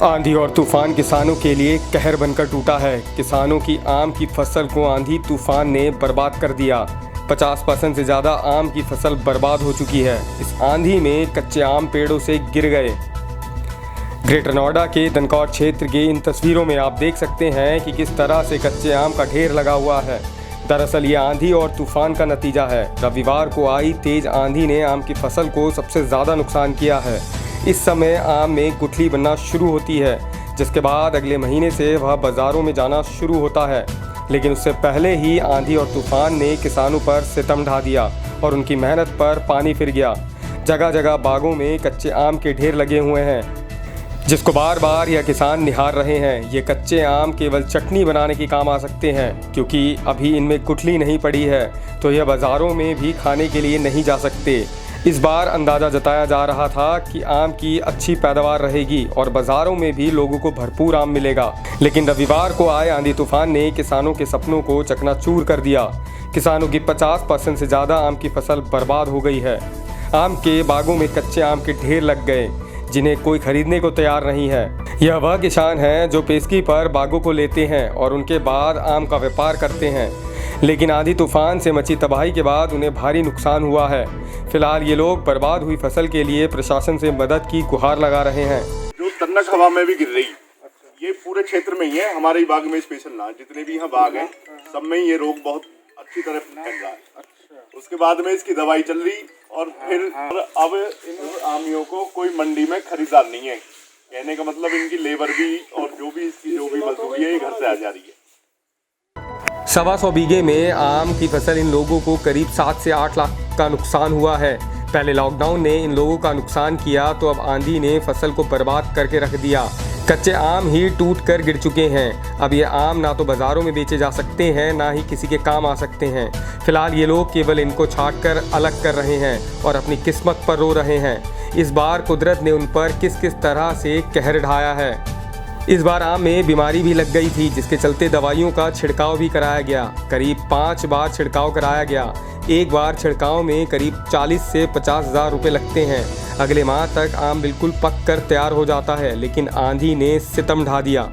आंधी और तूफान किसानों के लिए कहर बनकर टूटा है। किसानों की आम की फसल को आंधी तूफान ने बर्बाद कर दिया। 50% से ज़्यादा आम की फसल बर्बाद हो चुकी है। इस आंधी में कच्चे आम पेड़ों से गिर गए। ग्रेटर नोएडा के दनकौर क्षेत्र की इन तस्वीरों में आप देख सकते हैं कि किस तरह से कच्चे आम का ढेर लगा हुआ है। दरअसल ये आंधी और तूफान का नतीजा है। रविवार को आई तेज आंधी ने आम की फसल को सबसे ज़्यादा नुकसान किया है। इस समय आम में गुठली बनना शुरू होती है, जिसके बाद अगले महीने से वह बाज़ारों में जाना शुरू होता है। लेकिन उससे पहले ही आंधी और तूफान ने किसानों पर सितम ढा दिया और उनकी मेहनत पर पानी फिर गया। जगह जगह बागों में कच्चे आम के ढेर लगे हुए हैं, जिसको बार बार यह किसान निहार रहे हैं। ये कच्चे आम केवल चटनी बनाने के काम आ सकते हैं, क्योंकि अभी इनमें गुठली नहीं पड़ी है, तो यह बाज़ारों में भी खाने के लिए नहीं जा सकते। इस बार अंदाज़ा जताया जा रहा था कि आम की अच्छी पैदावार रहेगी और बाज़ारों में भी लोगों को भरपूर आम मिलेगा। लेकिन रविवार को आए आंधी तूफान ने किसानों के सपनों को चकनाचूर कर दिया। किसानों की 50% से ज़्यादा आम की फसल बर्बाद हो गई है। आम के बागों में कच्चे आम के ढेर लग गए, जिन्हें कोई खरीदने को तैयार नहीं है। यह वह किसान हैं जो पेशगी पर बागों को लेते हैं और उनके बाद आम का व्यापार करते हैं। लेकिन आंधी तूफान से मची तबाही के बाद उन्हें भारी नुकसान हुआ है। फिलहाल ये लोग बर्बाद हुई फसल के लिए प्रशासन से मदद की गुहार लगा रहे हैं। जो तन्नक हवा में भी गिर रही, ये पूरे क्षेत्र में ही है। हमारे ही बाग में स्पेशल ना, जितने भी यहाँ बाग हैं सब में ही ये रोग बहुत अच्छी तरह फैल रहा है। उसके बाद में इसकी दवाई चल रही और फिर अब इन आमियों को कोई मंडी में खरीदार नहीं है। कहने का मतलब इनकी लेबर भी और जो भी इसकी जो भी मजदूरी है ये घर से आ जा रही है। 125 बीघे में आम की फसल इन लोगों को करीब 7 से 8 लाख का नुकसान हुआ है। पहले लॉकडाउन ने इन लोगों का नुकसान किया, तो अब आंधी ने फसल को बर्बाद करके रख दिया। कच्चे आम ही टूट कर गिर चुके हैं। अब ये आम ना तो बाज़ारों में बेचे जा सकते हैं, ना ही किसी के काम आ सकते हैं। फिलहाल ये लोग केवल इनको छाँट कर अलग कर रहे हैं और अपनी किस्मत पर रो रहे हैं। इस बार कुदरत ने उन पर किस किस तरह से कहर ढाया है। इस बार आम में बीमारी भी लग गई थी, जिसके चलते दवाइयों का छिड़काव भी कराया गया। करीब 5 बार छिड़काव कराया गया। एक बार छिड़काव में करीब 40 से 50 हज़ार रुपये लगते हैं। अगले माह तक आम बिल्कुल पक कर तैयार हो जाता है, लेकिन आंधी ने सितम ढा दिया।